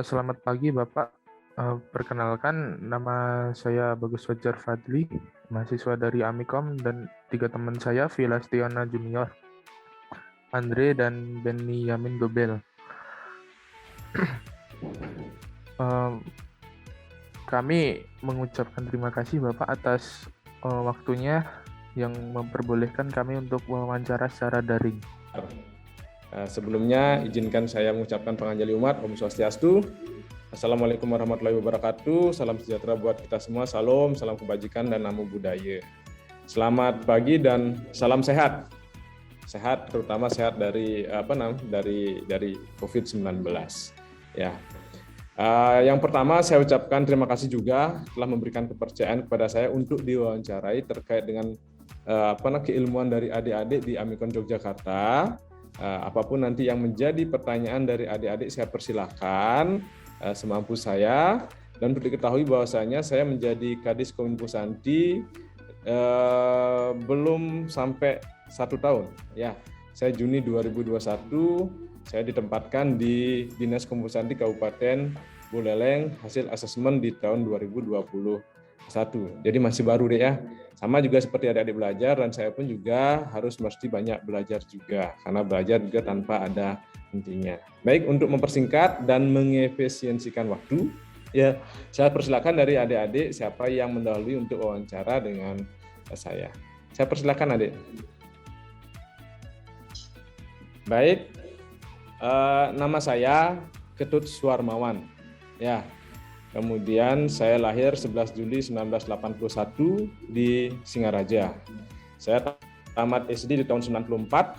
Selamat pagi, Bapak. Perkenalkan, nama saya Bagus Fajar Fadli, mahasiswa dari Amikom, dan tiga teman saya, Vila Stiona Junior, Andre, dan Benny Yamin Gobel. Eh, Kami mengucapkan terima kasih, Bapak, atas waktunya yang memperbolehkan kami untuk wawancara secara daring. Sebelumnya, izinkan saya mengucapkan panganjali umat, Om Swastiastu. Assalamualaikum warahmatullahi wabarakatuh. Salam sejahtera buat kita semua. Salam kebajikan dan namo buddhaya. Selamat pagi dan salam sehat. Sehat, terutama sehat dari COVID-19. Ya. Yang pertama, saya ucapkan terima kasih juga telah memberikan kepercayaan kepada saya untuk diwawancarai terkait dengan keilmuan dari adik-adik di Amikon Yogyakarta. Apapun nanti yang menjadi pertanyaan dari adik-adik, saya persilahkan semampu saya. Dan untuk diketahui bahwasanya saya menjadi Kadis Kominfo Santi belum sampai 1 tahun. Ya, saya Juni 2021 saya ditempatkan di Dinas Kominfo Santi Kabupaten Buleleng, hasil asesmen di tahun 2021. Jadi masih baru deh ya. Sama juga seperti adik-adik belajar, dan saya pun juga harus mesti banyak belajar juga, karena belajar juga tanpa ada hentinya. Baik, untuk mempersingkat dan mengefisiensikan waktu, ya saya persilakan dari adik-adik siapa yang mendahului untuk wawancara dengan saya. Saya persilakan adik. Baik, nama saya Ketut Suarmawan. Ya, kemudian saya lahir 11 Juli 1981 di Singaraja. Saya tamat SD di tahun 94,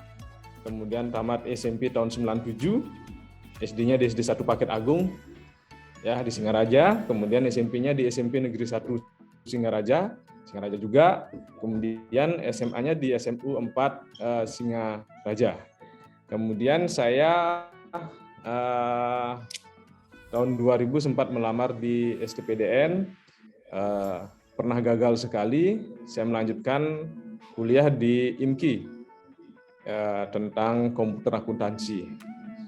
kemudian tamat SMP tahun 97, SD-nya di SD 1 Paket Agung, ya di Singaraja, kemudian SMP-nya di SMP Negeri 1 Singaraja juga, kemudian SMA-nya di SMU 4 Singaraja. Kemudian saya tahun 2000 sempat melamar di STPDN, pernah gagal sekali. Saya melanjutkan kuliah di IMKI tentang komputer akuntansi.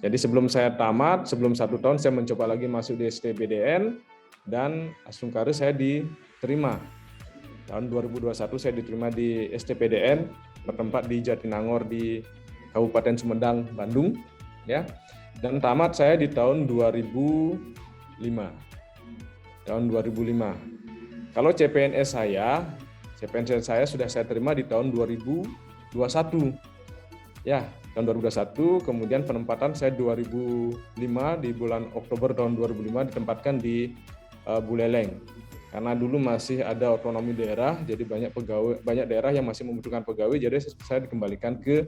Jadi sebelum saya tamat, sebelum 1 tahun saya mencoba lagi masuk di STPDN, dan langsung kali saya diterima. Tahun 2021 saya diterima di STPDN, bertempat di Jatinangor di Kabupaten Sumedang, Bandung, ya. Dan tamat saya di tahun 2005. Tahun 2005. Kalau CPNS saya sudah saya terima di tahun 2021. Ya, tahun 2021, kemudian penempatan saya 2005, di bulan Oktober tahun 2005 ditempatkan di Buleleng. Karena dulu masih ada otonomi daerah, jadi banyak daerah yang masih membutuhkan pegawai, jadi saya dikembalikan ke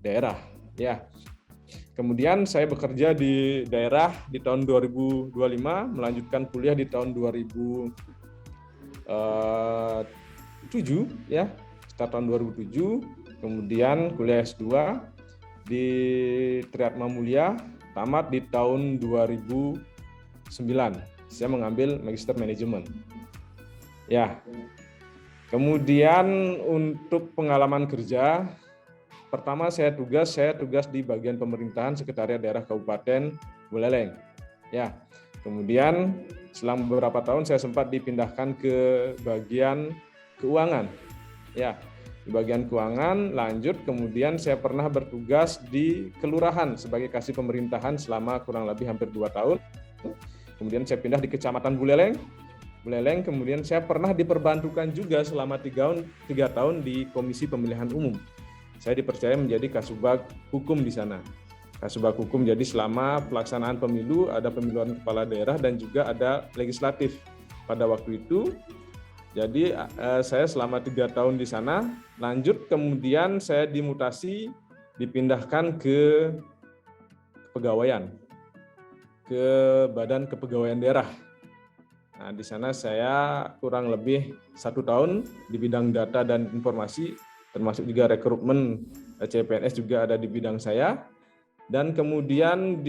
daerah. Ya. Kemudian saya bekerja di daerah di tahun 2025, melanjutkan kuliah di tahun 2007, ya, start tahun 2007, kemudian kuliah S2 di Triatma Mulia, tamat di tahun 2009. Saya mengambil Magister Manajemen. Ya. Kemudian untuk pengalaman kerja, pertama saya tugas di bagian pemerintahan Sekretariat Daerah Kabupaten Buleleng. Ya. Kemudian selama beberapa tahun saya sempat dipindahkan ke bagian keuangan. Ya, di bagian keuangan lanjut, kemudian saya pernah bertugas di kelurahan sebagai kasih pemerintahan selama kurang lebih hampir 2 tahun. Kemudian saya pindah di Kecamatan Buleleng, kemudian saya pernah diperbantukan juga selama 3 tahun di Komisi Pemilihan Umum. Saya dipercaya menjadi Kasubag Hukum di sana. Kasubag Hukum, jadi selama pelaksanaan pemilu, ada pemilihan kepala daerah dan juga ada legislatif pada waktu itu. Jadi saya selama 3 tahun di sana, lanjut kemudian saya dimutasi, dipindahkan ke kepegawaian, ke Badan Kepegawaian Daerah. Nah, di sana saya kurang lebih 1 tahun di bidang data dan informasi, termasuk juga rekrutmen CPNS juga ada di bidang saya. Dan kemudian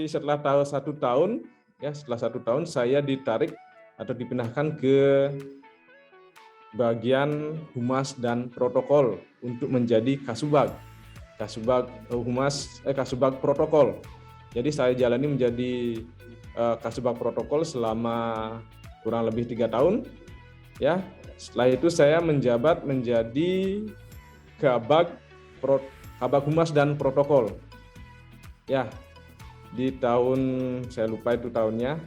setelah 1 tahun, ya setelah 1 tahun saya ditarik atau dipindahkan ke bagian Humas dan Protokol untuk menjadi Kasubag Protokol. Jadi saya jalani menjadi Kasubag Protokol selama kurang lebih 3 tahun. Ya, setelah itu saya menjabat menjadi Kabag Humas dan Protokol. Ya, di tahun saya lupa itu tahunnya.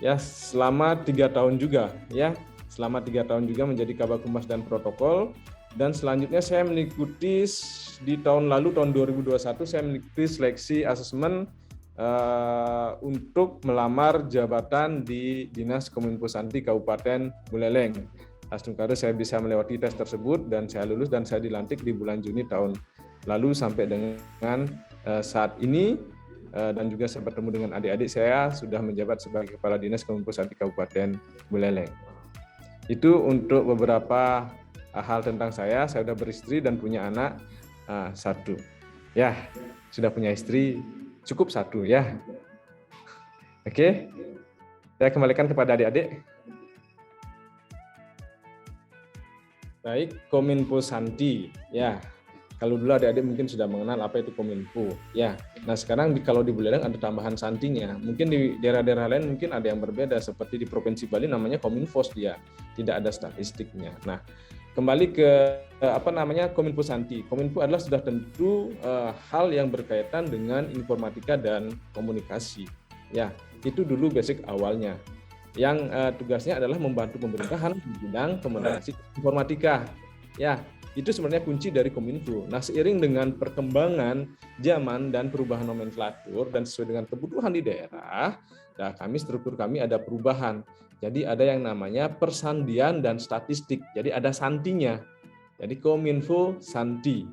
Ya, selama 3 tahun juga. Ya, selama 3 tahun juga menjadi Kabag Humas dan Protokol. Dan selanjutnya saya mengikuti di tahun lalu, tahun 2021, saya mengikuti seleksi asesmen untuk melamar jabatan di Dinas Kominfo Santi Kabupaten Buleleng. Alhamdulillah saya bisa melewati tes tersebut dan saya lulus dan saya dilantik di bulan Juni tahun lalu sampai dengan saat ini, dan juga saya bertemu dengan adik-adik saya sudah menjabat sebagai Kepala Dinas Kominfo Santi Kabupaten Buleleng. Itu untuk beberapa hal tentang saya sudah beristri dan punya anak 1. Ya, sudah punya istri cukup 1 ya. Oke, saya kembalikan kepada adik-adik. Baik, Kominfo Santi. Ya, kalau dulu adik-adik mungkin sudah mengenal apa itu Kominfo. Ya, nah sekarang kalau di Buleleng ada tambahan Santinya. Mungkin di daerah-daerah lain mungkin ada yang berbeda. Seperti di Provinsi Bali namanya Kominfos dia, tidak ada statistiknya. Nah, kembali ke Kominfo Santi. Kominfo adalah sudah tentu hal yang berkaitan dengan informatika dan komunikasi. Ya, itu dulu basic awalnya. Yang tugasnya adalah membantu pemerintahan di bidang komunikasi informatika. Ya, itu sebenarnya kunci dari Kominfo. Nah, seiring dengan perkembangan zaman dan perubahan nomenklatur dan sesuai dengan kebutuhan di daerah, nah struktur kami ada perubahan. Jadi ada yang namanya persandian dan statistik. Jadi ada santinya. Jadi Kominfo Santi.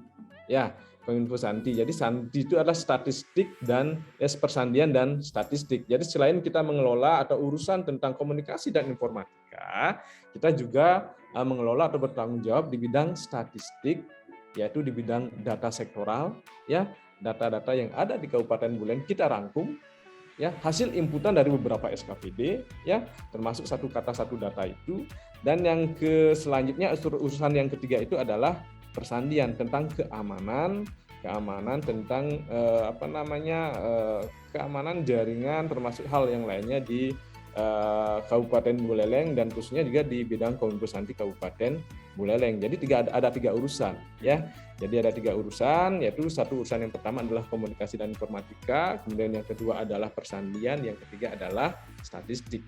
Ya, Kominfo Santi. Jadi Santi itu adalah statistik dan persandian dan statistik. Jadi selain kita mengelola atau urusan tentang komunikasi dan informatika, kita juga mengelola atau bertanggung jawab di bidang statistik, yaitu di bidang data sektoral, ya, data-data yang ada di Kabupaten Buleleng kita rangkum, ya, hasil inputan dari beberapa SKPD, ya, termasuk satu kata satu data itu. Dan yang selanjutnya urusan yang ketiga itu adalah persandian tentang keamanan tentang keamanan jaringan termasuk hal yang lainnya di Kabupaten Buleleng dan khususnya juga di bidang Kominfo Santi Kabupaten Buleleng. Jadi ada 3 urusan, ya. Jadi ada 3 urusan, yaitu satu urusan yang pertama adalah komunikasi dan informatika, kemudian yang kedua adalah persandian, yang ketiga adalah statistik.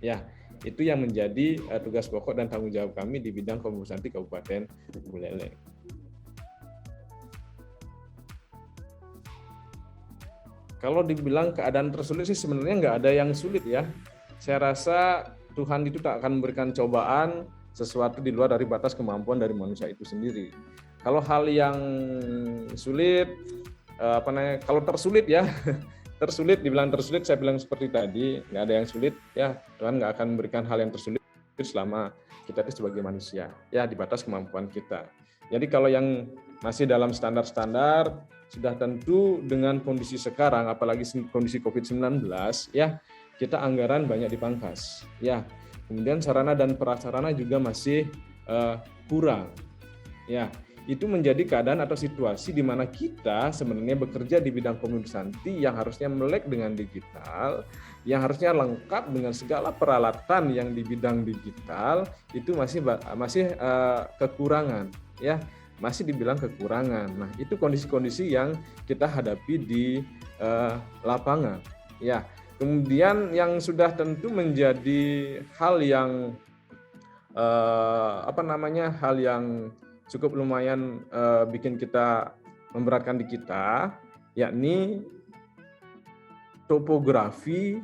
Ya, itu yang menjadi tugas pokok dan tanggung jawab kami di bidang Kominfo Santi Kabupaten Buleleng. Kalau dibilang keadaan tersulit sih sebenarnya nggak ada yang sulit ya. Saya rasa Tuhan itu tak akan memberikan cobaan sesuatu di luar dari batas kemampuan dari manusia itu sendiri. Kalau hal yang sulit, kalau tersulit ya, dibilang tersulit, saya bilang seperti tadi, nggak ada yang sulit ya. Tuhan nggak akan memberikan hal yang tersulit selama kita itu sebagai manusia, ya di batas kemampuan kita. Jadi kalau yang masih dalam standar-standar, sudah tentu dengan kondisi sekarang, apalagi kondisi COVID-19, ya kita anggaran banyak dipangkas, ya. Kemudian sarana dan prasarana juga masih kurang, ya. Itu menjadi keadaan atau situasi di mana kita sebenarnya bekerja di bidang Kominfo Santi yang harusnya melek dengan digital, yang harusnya lengkap dengan segala peralatan yang di bidang digital, itu masih kekurangan, ya. Masih dibilang kekurangan. Nah, itu kondisi-kondisi yang kita hadapi di lapangan. Ya, kemudian yang sudah tentu menjadi hal yang hal yang cukup lumayan bikin kita memberatkan di kita, yakni topografi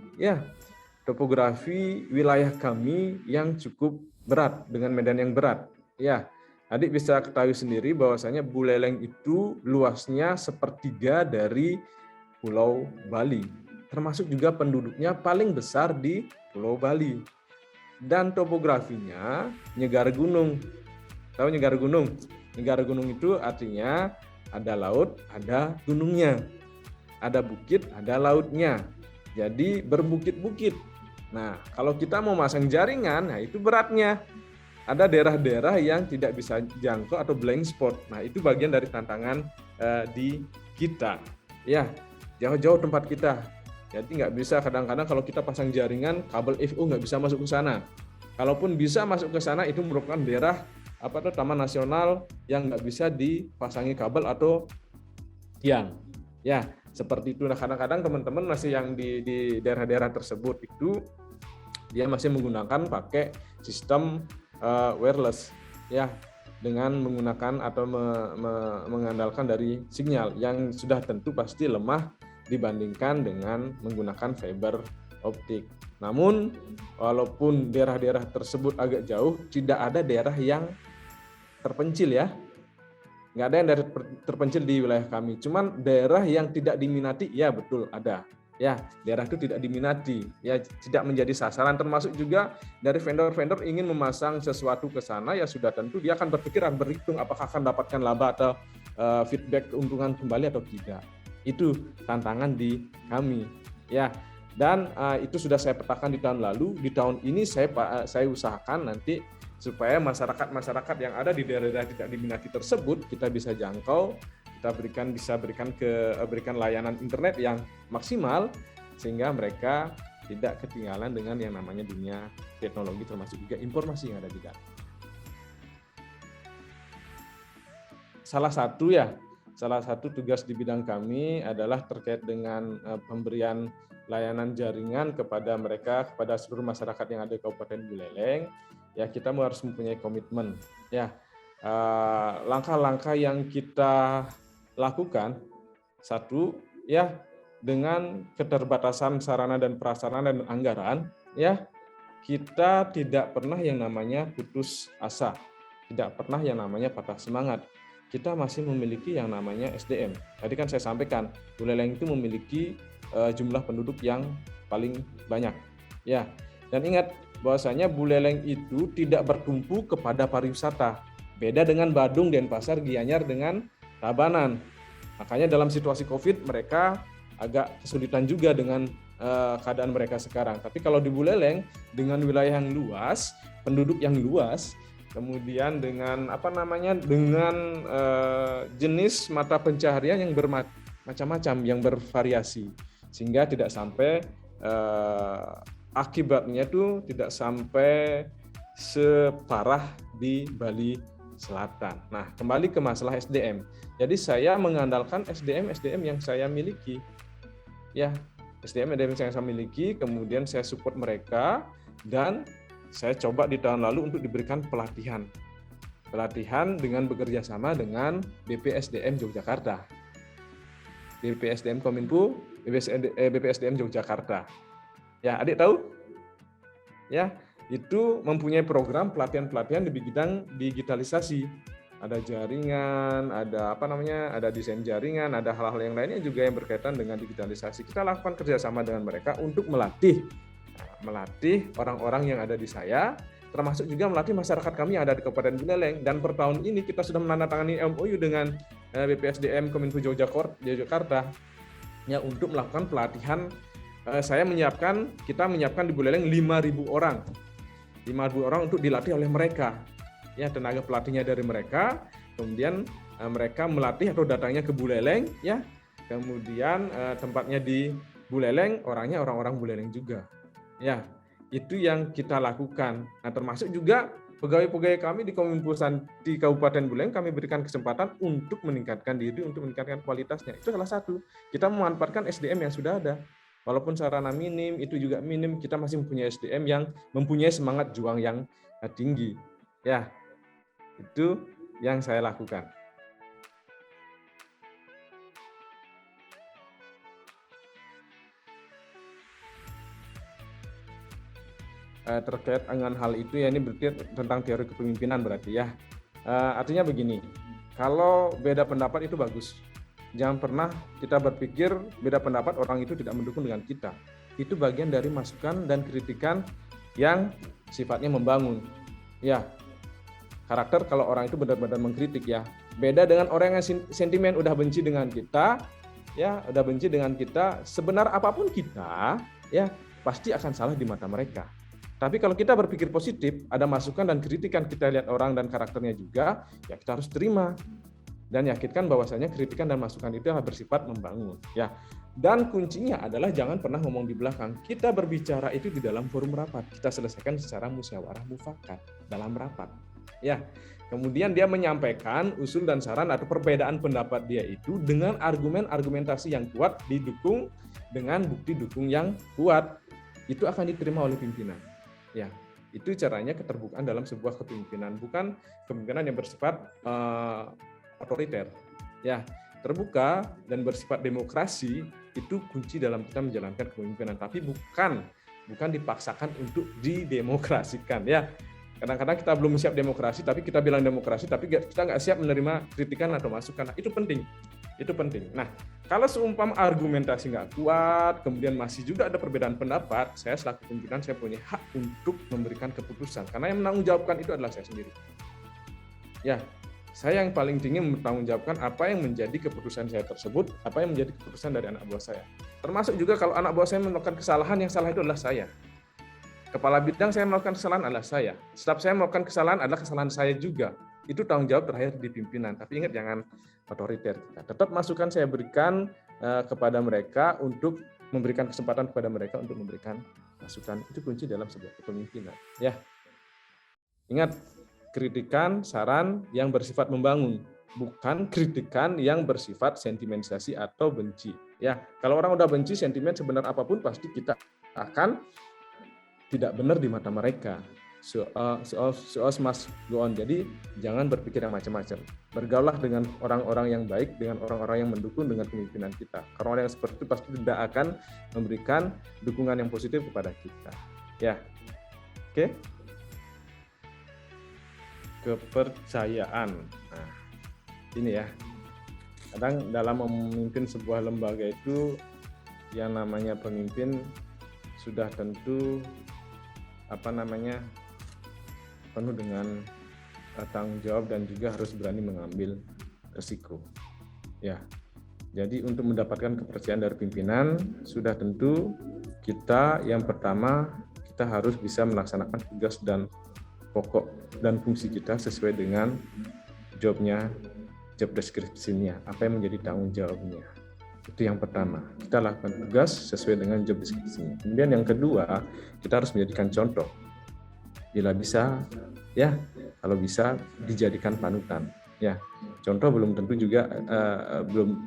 wilayah kami yang cukup berat dengan medan yang berat. Ya. Adik bisa ketahui sendiri bahwasanya Buleleng itu luasnya 1/3 dari Pulau Bali, termasuk juga penduduknya paling besar di Pulau Bali. Dan topografinya nyegar gunung. Tahu nyegar gunung? Nyegar gunung itu artinya ada laut, ada gunungnya. Ada bukit, ada lautnya. Jadi berbukit-bukit. Nah, kalau kita mau masang jaringan, nah itu beratnya. Ada daerah-daerah yang tidak bisa jangkau atau blank spot. Nah, itu bagian dari tantangan di kita. Ya, jauh-jauh tempat kita. Jadi nggak bisa, kadang-kadang kalau kita pasang jaringan, kabel FO nggak bisa masuk ke sana. Kalaupun bisa masuk ke sana, itu merupakan daerah taman nasional yang nggak bisa dipasangi kabel atau tiang. Ya, seperti itu. Nah, kadang-kadang teman-teman masih yang di daerah-daerah tersebut itu dia masih menggunakan pakai sistem wireless, ya, dengan menggunakan atau mengandalkan dari sinyal yang sudah tentu pasti lemah dibandingkan dengan menggunakan fiber optik. Namun, walaupun daerah-daerah tersebut agak jauh, tidak ada daerah yang terpencil, ya. Nggak ada yang daerah terpencil di wilayah kami. Cuman daerah yang tidak diminati, ya betul ada. Ya, daerah itu tidak diminati, ya tidak menjadi sasaran. Termasuk juga dari vendor-vendor ingin memasang sesuatu ke sana, ya sudah tentu dia akan berpikir, berhitung apakah akan dapatkan laba atau feedback keuntungan kembali atau tidak. Itu tantangan di kami, ya. Dan itu sudah saya petakan di tahun lalu. Di tahun ini saya usahakan nanti supaya masyarakat yang ada di daerah-daerah tidak diminati tersebut kita bisa jangkau, kita berikan layanan internet yang maksimal sehingga mereka tidak ketinggalan dengan yang namanya dunia teknologi, termasuk juga informasi yang ada di dalam. Salah satu tugas di bidang kami adalah terkait dengan pemberian layanan jaringan kepada seluruh masyarakat yang ada di Kabupaten Buleleng. Ya, kita harus mempunyai komitmen. Ya, langkah-langkah yang kita lakukan, satu, ya, dengan keterbatasan sarana dan prasarana dan anggaran, ya, kita tidak pernah yang namanya putus asa, tidak pernah yang namanya patah semangat. Kita masih memiliki yang namanya SDM. Tadi kan saya sampaikan, Buleleng itu memiliki jumlah penduduk yang paling banyak. Ya, dan ingat bahwasanya Buleleng itu tidak bertumpu kepada pariwisata. Beda dengan Badung, Denpasar, Gianyar dengan Tabanan. Makanya dalam situasi COVID mereka agak kesulitan juga dengan keadaan mereka sekarang. Tapi kalau di Buleleng dengan wilayah yang luas, penduduk yang luas, kemudian dengan dengan jenis mata pencaharian yang bermacam-macam, yang bervariasi, sehingga tidak sampai akibatnya itu tidak sampai separah di Bali Selatan. Nah, kembali ke masalah SDM. Jadi saya mengandalkan SDM yang saya miliki, ya, SDM yang saya miliki, kemudian saya support mereka dan saya coba di tahun lalu untuk diberikan pelatihan dengan bekerja sama dengan BPSDM Yogyakarta, BPSDM Kominfo, BPSDM Yogyakarta. Ya, adik tahu? Ya, itu mempunyai program pelatihan-pelatihan di bidang digitalisasi. Ada jaringan, ada desain jaringan, ada hal-hal yang lainnya juga yang berkaitan dengan digitalisasi. Kita lakukan kerjasama dengan mereka untuk melatih orang-orang yang ada di saya, termasuk juga melatih masyarakat kami yang ada di Kabupaten Buleleng. Dan per tahun ini kita sudah menandatangani MOU dengan BPSDM Kominfo Yogyakarta, ya, untuk melakukan pelatihan. Kita menyiapkan di Buleleng 5.000 orang untuk dilatih oleh mereka. Ya, tenaga pelatihnya dari mereka, kemudian mereka melatih atau datangnya ke Buleleng, ya, kemudian tempatnya di Buleleng, orangnya orang-orang Buleleng juga. Ya, itu yang kita lakukan. Nah, termasuk juga pegawai-pegawai kami di Kominfo di Kabupaten Buleleng kami berikan kesempatan untuk meningkatkan diri, untuk meningkatkan kualitasnya. Itu salah satu. Kita memanfaatkan SDM yang sudah ada. Walaupun sarana minim, itu juga minim, kita masih mempunyai SDM yang mempunyai semangat juang yang tinggi. Ya, itu yang saya lakukan. Terkait dengan hal itu, ya, ini berarti tentang teori kepemimpinan berarti, ya. Artinya begini, kalau beda pendapat itu bagus. Jangan pernah kita berpikir beda pendapat orang itu tidak mendukung dengan kita. Itu bagian dari masukan dan kritikan yang sifatnya membangun. Ya, karakter kalau orang itu benar-benar mengkritik, ya. Beda dengan orang yang sentimen udah benci dengan kita, ya, udah benci dengan kita, sebenar apapun kita, ya, pasti akan salah di mata mereka. Tapi kalau kita berpikir positif, ada masukan dan kritikan, kita lihat orang dan karakternya juga, ya kita harus terima. dan yakinkan bahwasanya kritikan dan masukan itu adalah bersifat membangun. Ya, dan kuncinya adalah jangan pernah ngomong di belakang. Kita berbicara itu di dalam forum rapat. Kita selesaikan secara musyawarah mufakat dalam rapat. Ya, kemudian dia menyampaikan usul dan saran atau perbedaan pendapat dia itu dengan argumentasi yang kuat didukung dengan bukti dukung yang kuat. Itu akan diterima oleh pimpinan. Ya, itu caranya keterbukaan dalam sebuah kepemimpinan, bukan kepemimpinan yang bersifat otoriter. Ya, terbuka dan bersifat demokrasi itu kunci dalam kita menjalankan kepemimpinan, tapi bukan dipaksakan untuk didemokrasikan. Ya, kadang-kadang kita belum siap demokrasi, tapi kita bilang demokrasi, tapi kita nggak siap menerima kritikan atau masukan. Nah, itu penting. Nah, kalau seumpama argumentasi nggak kuat, kemudian masih juga ada perbedaan pendapat, saya selaku pimpinan saya punya hak untuk memberikan keputusan, karena yang menanggungjawabkan itu adalah saya sendiri. Ya, saya yang paling tinggi mempertanggungjawabkan apa yang menjadi keputusan saya tersebut, apa yang menjadi keputusan dari anak buah saya. Termasuk juga kalau anak buah saya melakukan kesalahan, yang salah itu adalah saya. Kepala bidang saya melakukan kesalahan adalah saya. Staf saya melakukan kesalahan adalah kesalahan saya juga. Itu tanggung jawab terakhir di pimpinan. Tapi ingat, jangan otoriter. Tetap masukan saya berikan kepada mereka untuk memberikan kesempatan kepada mereka untuk memberikan masukan. Itu kunci dalam sebuah kepemimpinan. Ya, ingat, kritikan, saran yang bersifat membangun, bukan kritikan yang bersifat sentimentalisasi atau benci. Ya, kalau orang udah benci, sentimen sebenar apapun pasti kita akan tidak benar di mata mereka. So must go on. Jadi jangan berpikir yang macam-macam. Bergaulah dengan orang-orang yang baik, dengan orang-orang yang mendukung dengan kepemimpinan kita. Karena orang yang seperti itu pasti tidak akan memberikan dukungan yang positif kepada kita. Ya, oke. Kepercayaan. Nah, ini ya. Kadang dalam memimpin sebuah lembaga itu yang namanya pemimpin sudah tentu penuh dengan tanggung jawab dan juga harus berani mengambil resiko. Ya, jadi untuk mendapatkan kepercayaan dari pimpinan sudah tentu kita yang pertama kita harus bisa melaksanakan tugas dan pokok dan fungsi kita sesuai dengan job deskripsinya, apa yang menjadi tanggung jawabnya. Itu yang pertama, kita lakukan tugas sesuai dengan job deskripsinya. Kemudian yang kedua, kita harus menjadikan contoh. Bila bisa, ya, kalau bisa dijadikan panutan. Ya, contoh belum tentu juga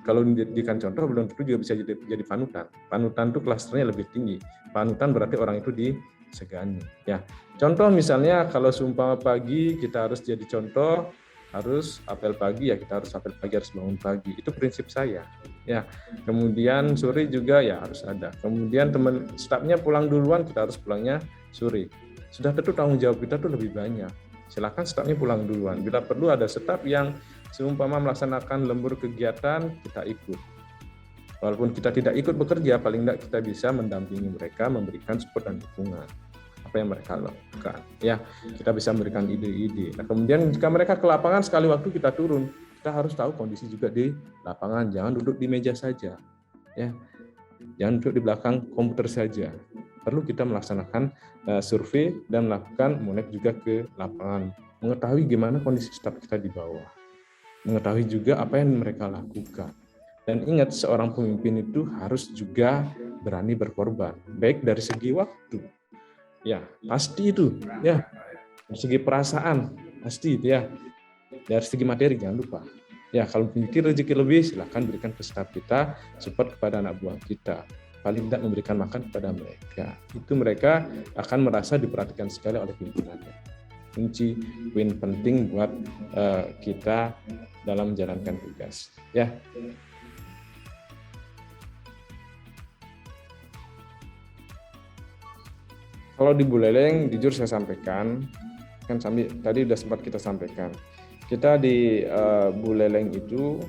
kalau dijadikan contoh belum tentu juga bisa jadi panutan. Panutan itu klasternya lebih tinggi. Panutan berarti orang itu disegani. Ya, contoh misalnya kalau seumpama pagi kita harus jadi contoh, harus apel pagi, ya kita harus apel pagi, harus bangun pagi. Itu prinsip saya. Ya, kemudian sore juga ya harus ada. Kemudian teman stafnya pulang duluan, kita harus pulangnya sore. Sudah tentu tanggung jawab kita tuh lebih banyak. Silakan stafnya pulang duluan. Bila perlu ada staf yang seumpama melaksanakan lembur kegiatan, kita ikut. Walaupun kita tidak ikut bekerja, paling tidak kita bisa mendampingi mereka, memberikan support dan dukungan apa yang mereka lakukan. Ya, kita bisa memberikan ide-ide. Nah, kemudian jika mereka ke lapangan, sekali waktu kita turun, kita harus tahu kondisi juga di lapangan. Jangan duduk di meja saja. Ya, jangan duduk di belakang komputer saja. Perlu kita melaksanakan survei dan melakukan monek juga ke lapangan. Mengetahui gimana kondisi staf kita di bawah. Mengetahui juga apa yang mereka lakukan. Dan ingat, seorang pemimpin itu harus juga berani berkorban. Baik dari segi waktu. Ya, pasti itu. Ya, dari segi perasaan. Pasti itu ya. Dari segi materi, jangan lupa. Ya, kalau memiliki rezeki lebih, silakan berikan ke staf kita, support kepada anak buah kita. Paling tidak memberikan makan kepada mereka. Itu mereka akan merasa diperhatikan sekali oleh pimpinannya. Kunci poin penting buat kita dalam menjalankan tugas. Ya. Kalau di Buleleng, jujur saya sampaikan, kan tadi sudah sempat kita sampaikan. Kita di Buleleng itu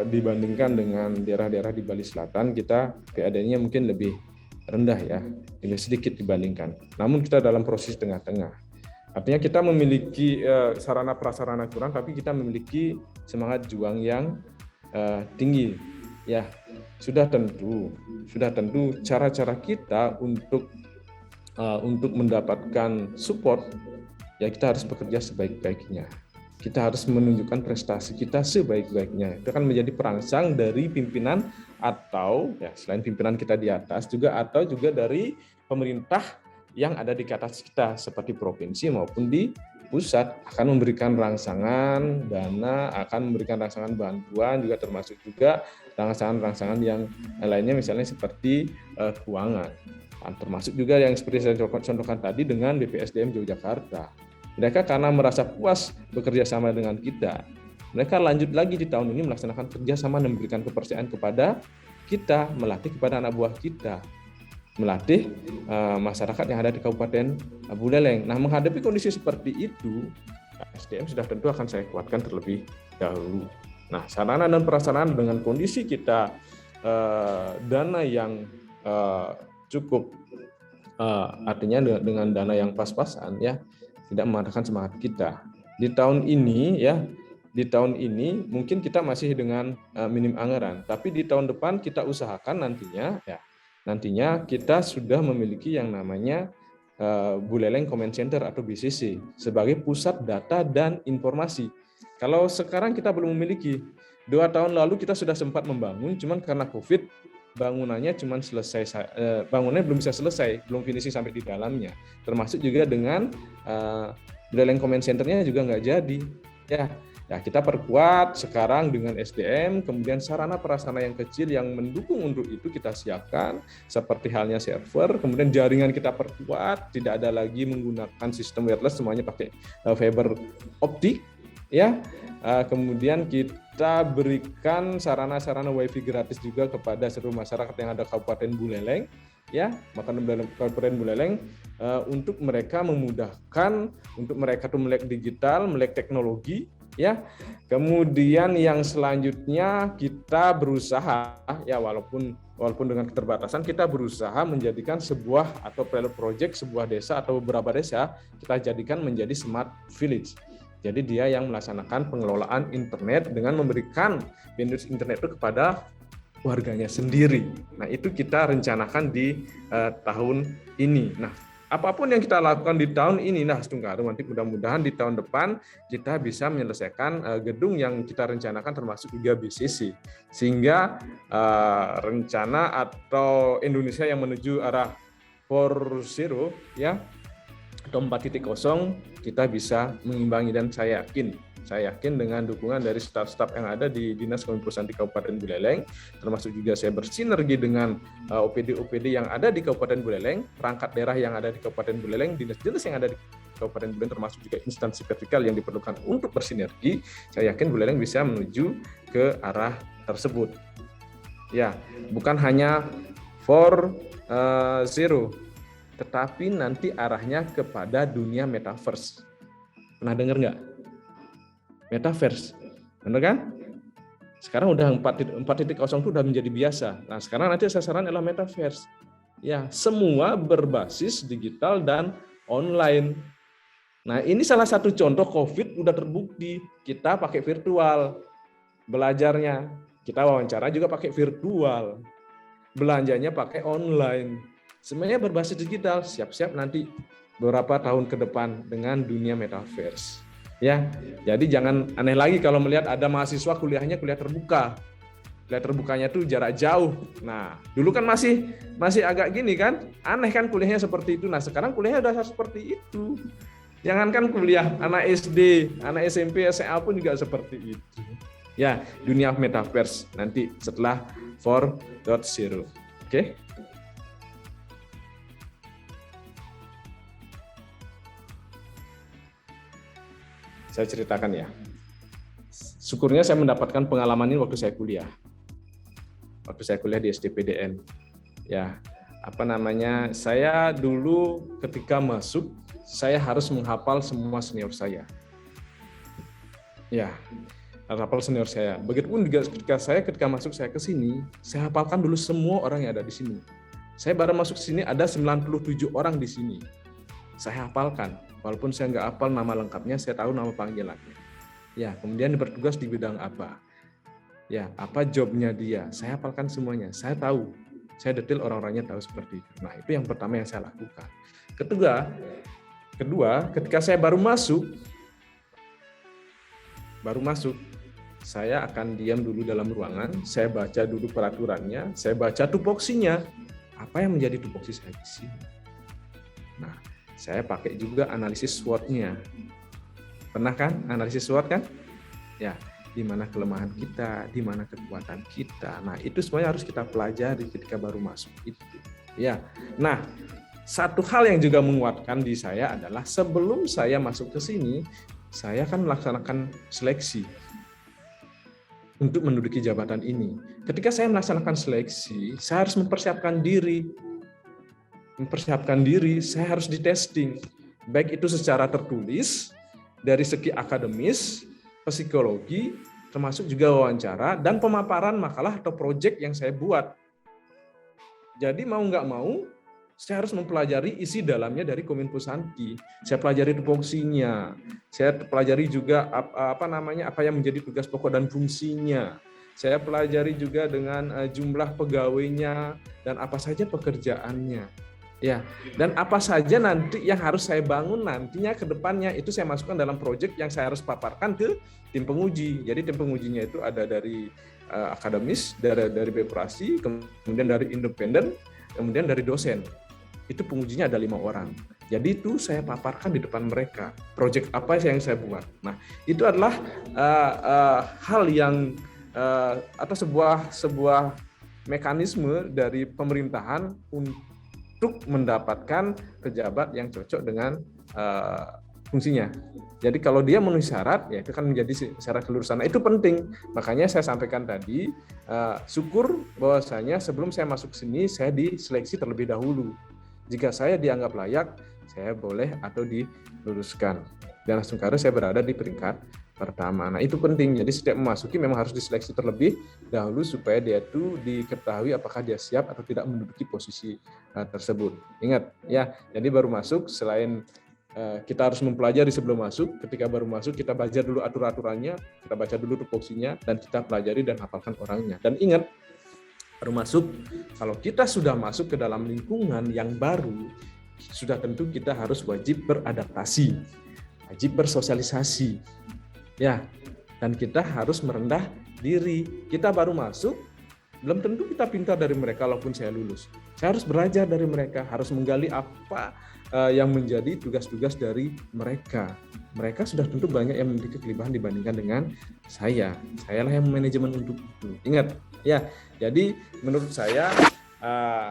dibandingkan dengan daerah-daerah di Bali Selatan, kita PAD-nya mungkin lebih rendah ya, lebih sedikit dibandingkan. Namun kita dalam proses tengah-tengah. Artinya kita memiliki sarana prasarana kurang, tapi kita memiliki semangat juang yang tinggi. Ya, sudah tentu cara-cara kita untuk mendapatkan support, ya kita harus bekerja sebaik-baiknya. kita harus menunjukkan prestasi kita sebaik-baiknya. Itu akan menjadi perangsang dari pimpinan atau ya selain pimpinan kita di atas juga atau juga dari pemerintah yang ada di atas kita seperti provinsi maupun di pusat akan memberikan rangsangan dana, akan memberikan rangsangan bantuan juga termasuk juga rangsangan-rangsangan yang lainnya misalnya seperti keuangan. Dan termasuk juga yang seperti saya contohkan tadi dengan BPSDM Yogyakarta. Mereka karena merasa puas bekerja sama dengan kita, mereka lanjut lagi di tahun ini melaksanakan kerjasama dan memberikan kepercayaan kepada kita, melatih kepada anak buah kita, melatih masyarakat yang ada di Kabupaten Buleleng. Nah, menghadapi kondisi seperti itu, SDM sudah tentu akan saya kuatkan terlebih dahulu. Nah, sarana dan prasarana dengan kondisi kita dana yang cukup, artinya dengan dana yang pas-pasan ya, tidak mematahkan semangat kita. Di tahun ini ya, di tahun ini mungkin kita masih dengan minim anggaran, tapi di tahun depan kita usahakan nantinya kita sudah memiliki yang namanya Buleleng Command Center atau BCC sebagai pusat data dan informasi. Kalau sekarang kita belum memiliki, 2 tahun lalu kita sudah sempat membangun, cuman karena COVID bangunannya cuman bangunannya belum bisa selesai, belum finishing sampai di dalamnya. Termasuk juga dengan Buleleng Command Center-nya juga nggak jadi. Ya, kita perkuat sekarang dengan SDM, kemudian sarana prasarana yang kecil yang mendukung untuk itu kita siapkan, seperti halnya server, kemudian jaringan kita perkuat, tidak ada lagi menggunakan sistem wireless, semuanya pakai fiber optik, ya. Kemudian kita berikan sarana-sarana WiFi gratis juga kepada seluruh masyarakat yang ada Kabupaten Buleleng, ya, Kabupaten Buleleng, untuk mereka memudahkan, untuk mereka tuh melek digital, melek teknologi, ya. Kemudian yang selanjutnya kita berusaha, ya walaupun dengan keterbatasan, kita berusaha menjadikan sebuah atau pilot project sebuah desa atau beberapa desa kita jadikan menjadi smart village. Jadi dia yang melaksanakan pengelolaan internet dengan memberikan bandwidth internet itu kepada warganya sendiri. Nah, itu kita rencanakan di tahun ini. Nah, apapun yang kita lakukan di tahun ini, nanti mudah-mudahan di tahun depan kita bisa menyelesaikan gedung yang kita rencanakan termasuk juga BCC. Sehingga rencana atau Indonesia yang menuju arah 4.0 ya, atau 4.0 kita bisa mengimbangi, dan saya yakin dengan dukungan dari staf-staf yang ada di Dinas Kominfo di Kabupaten Buleleng, termasuk juga saya bersinergi dengan OPD-OPD yang ada di Kabupaten Buleleng, perangkat daerah yang ada di Kabupaten Buleleng, dinas-dinas yang ada di Kabupaten Buleleng, termasuk juga instansi vertikal yang diperlukan untuk bersinergi. Saya yakin Buleleng bisa menuju ke arah tersebut. Ya, bukan hanya 4.0, tetapi nanti arahnya kepada dunia metaverse. Pernah dengar nggak? Metaverse, benar kan? Sekarang udah 4.0 itu udah menjadi biasa. Nah, sekarang nanti sasaran adalah metaverse. Ya, semua berbasis digital dan online. Nah, ini salah satu contoh COVID udah terbukti. Kita pakai virtual belajarnya. Kita wawancara juga pakai virtual. Belanjanya pakai online. Semuanya berbasis digital, siap-siap nanti beberapa tahun ke depan dengan dunia metaverse. Ya, jadi jangan aneh lagi kalau melihat ada mahasiswa kuliahnya kuliah terbuka. Kuliah terbukanya tuh jarak jauh. Nah, dulu kan masih agak gini kan, aneh kan kuliahnya seperti itu. Nah, sekarang kuliahnya udah seperti itu. Jangankan kuliah, anak SD, anak SMP, SMA pun juga seperti itu. Ya, dunia metaverse nanti setelah 4.0. Oke? Saya ceritakan ya. Syukurnya saya mendapatkan pengalaman ini waktu saya kuliah. Waktu saya kuliah di SDPDN. Ya, saya dulu ketika masuk, saya harus menghafal semua senior saya. Ya, hafal senior saya. Begitupun juga ketika masuk saya ke sini, saya hafalkan dulu semua orang yang ada di sini. Saya baru masuk ke sini ada 97 orang di sini. Saya hafalkan. Walaupun saya nggak hafal nama lengkapnya, saya tahu nama panggilannya. Ya, kemudian bertugas di bidang apa. Ya, apa jobnya dia. Saya hafalkan semuanya. Saya tahu. Saya detail orang-orangnya tahu seperti itu. Nah, itu yang pertama yang saya lakukan. Kedua, ketika saya baru masuk, baru masuk, saya akan diam dulu dalam ruangan, saya baca dulu peraturannya, saya baca tupoksinya. Apa yang menjadi tupoksi saya di sini? Nah, saya pakai juga analisis SWOT-nya. Pernah kan analisis SWOT kan? Ya, di mana kelemahan kita, di mana kekuatan kita. Nah, itu semuanya harus kita pelajari ketika baru masuk itu. Ya. Nah, satu hal yang juga menguatkan di saya adalah sebelum saya masuk ke sini, saya kan melaksanakan seleksi untuk menduduki jabatan ini. Ketika saya melaksanakan seleksi, saya harus mempersiapkan diri. Saya harus di-testing. Baik itu secara tertulis, dari segi akademis, psikologi, termasuk juga wawancara, dan pemaparan makalah atau proyek yang saya buat. Jadi mau nggak mau, saya harus mempelajari isi dalamnya dari Kominfo Santi. Saya pelajari tupoksinya. Saya pelajari juga apa yang menjadi tugas pokok dan fungsinya. Saya pelajari juga dengan jumlah pegawainya dan apa saja pekerjaannya. Ya, dan apa saja nanti yang harus saya bangun nantinya ke depannya itu saya masukkan dalam proyek yang saya harus paparkan ke tim penguji. Jadi tim pengujinya itu ada dari akademis, dari birokrasi, kemudian dari independen, kemudian dari dosen. Itu pengujinya ada 5 orang. Jadi itu saya paparkan di depan mereka. Proyek apa yang saya buat. Nah, itu adalah hal yang atau sebuah mekanisme dari pemerintahan untuk mendapatkan pejabat yang cocok dengan fungsinya. Jadi kalau dia memenuhi syarat, ya itu kan menjadi syarat kelulusan. Nah, itu penting. Makanya saya sampaikan tadi, syukur bahwasanya sebelum saya masuk sini, saya diseleksi terlebih dahulu. Jika saya dianggap layak, saya boleh atau diluluskan. Dan langsung karena saya berada di peringkat pertama. Nah, itu penting. Jadi setiap memasuki memang harus diseleksi terlebih dahulu supaya dia itu diketahui apakah dia siap atau tidak menduduki posisi tersebut. Ingat ya, jadi baru masuk selain kita harus mempelajari sebelum masuk, ketika baru masuk kita baca dulu aturannya, kita baca dulu tupoksinya, dan kita pelajari dan hafalkan orangnya. Dan ingat, baru masuk, kalau kita sudah masuk ke dalam lingkungan yang baru, sudah tentu kita harus wajib beradaptasi, wajib bersosialisasi, ya, dan kita harus merendah diri. Kita baru masuk, belum tentu kita pintar dari mereka walaupun saya lulus. Saya harus belajar dari mereka, harus menggali apa yang menjadi tugas-tugas dari mereka. Mereka sudah tentu banyak yang memiliki kelebihan dibandingkan dengan saya. Sayalah yang manajemen untuk itu. Ingat, ya. Jadi menurut saya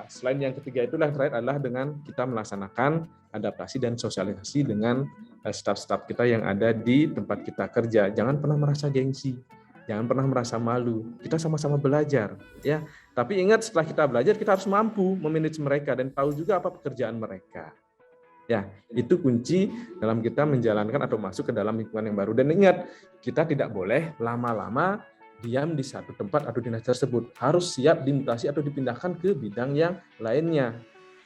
selain yang ketiga itulah terakhir adalah dengan kita melaksanakan adaptasi dan sosialisasi dengan staf-staf kita yang ada di tempat kita kerja. Jangan pernah merasa gengsi. Jangan pernah merasa malu. Kita sama-sama belajar, ya. Tapi ingat, setelah kita belajar, kita harus mampu memanage mereka dan tahu juga apa pekerjaan mereka. Ya, itu kunci dalam kita menjalankan atau masuk ke dalam lingkungan yang baru. Dan ingat, kita tidak boleh lama-lama diam di satu tempat atau dinas tersebut. Harus siap dimutasi atau dipindahkan ke bidang yang lainnya.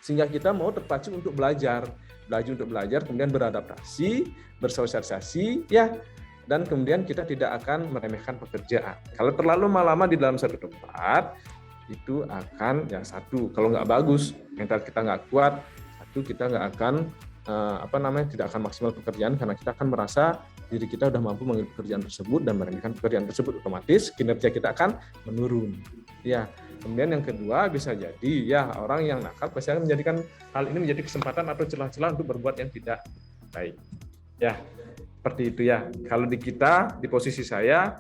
Sehingga kita mau terpacu untuk belajar, kemudian beradaptasi, bersosialisasi, ya. Dan kemudian kita tidak akan meremehkan pekerjaan. Kalau terlalu lama di dalam satu tempat, itu akan ya satu, kalau nggak bagus, mental kita nggak kuat, satu kita nggak akan tidak akan maksimal pekerjaan karena kita akan merasa diri kita sudah mampu mengambil pekerjaan tersebut dan meremehkan pekerjaan tersebut, otomatis kinerja kita akan menurun. Ya, kemudian yang kedua bisa jadi ya orang yang nakal pasti akan menjadikan hal ini menjadi kesempatan atau celah-celah untuk berbuat yang tidak baik. Ya. Seperti itu ya. Kalau di kita, di posisi saya,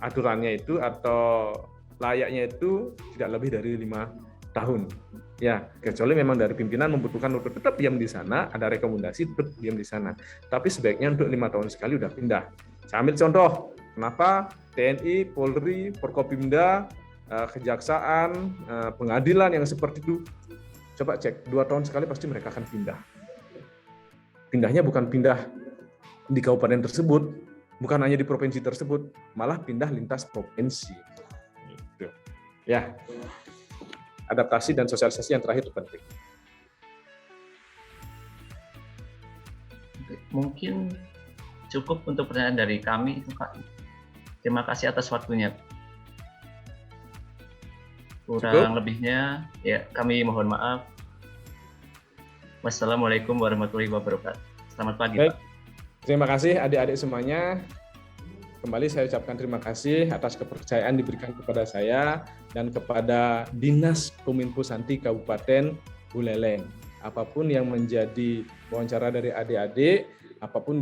aturannya itu atau layaknya itu tidak lebih dari 5 tahun. Ya, kecuali memang dari pimpinan membutuhkan untuk tetap diam di sana, ada rekomendasi tetap diam di sana. Tapi sebaiknya untuk 5 tahun sekali udah pindah. Saya ambil contoh, kenapa TNI, Polri, Forkopimda, Kejaksaan, pengadilan yang seperti itu, coba cek, 2 tahun sekali pasti mereka akan pindah. Pindahnya bukan pindah di kabupaten tersebut, bukan hanya di provinsi tersebut, malah pindah lintas provinsi. Gitu. Ya, adaptasi dan sosialisasi yang terakhir itu penting. Mungkin cukup untuk pertanyaan dari kami itu, Kak. Terima kasih atas waktunya. Kurang lebihnya, ya kami mohon maaf. Wassalamualaikum warahmatullahi wabarakatuh. Selamat pagi, Baik. Pak. Terima kasih adik-adik semuanya. kembali saya ucapkan terima kasih atas kepercayaan diberikan kepada saya dan kepada Dinas Kominfo Santi Kabupaten Buleleng. Apapun yang menjadi wawancara dari adik-adik, apapun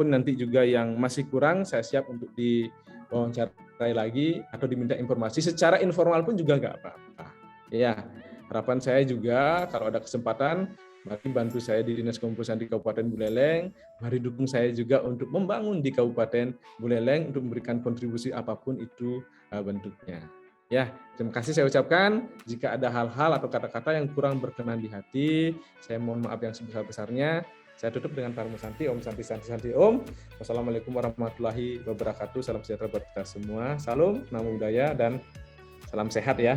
nanti juga yang masih kurang, saya siap untuk diwawancarai lagi atau diminta informasi secara informal pun juga nggak apa-apa. Ya, harapan saya juga kalau ada kesempatan, mari bantu saya di Dinas Kominfo Santi Kabupaten Buleleng, mari dukung saya juga untuk membangun di Kabupaten Buleleng untuk memberikan kontribusi apapun itu bentuknya. Ya, terima kasih saya ucapkan. Jika ada hal-hal atau kata-kata yang kurang berkenan di hati, saya mohon maaf yang sebesar-besarnya. Saya tutup dengan Parmu Santi, Om Santi Santi Santi Om. Wassalamualaikum warahmatullahi wabarakatuh. Salam sejahtera buat kita semua. Salam, namo buddhaya, dan salam sehat ya.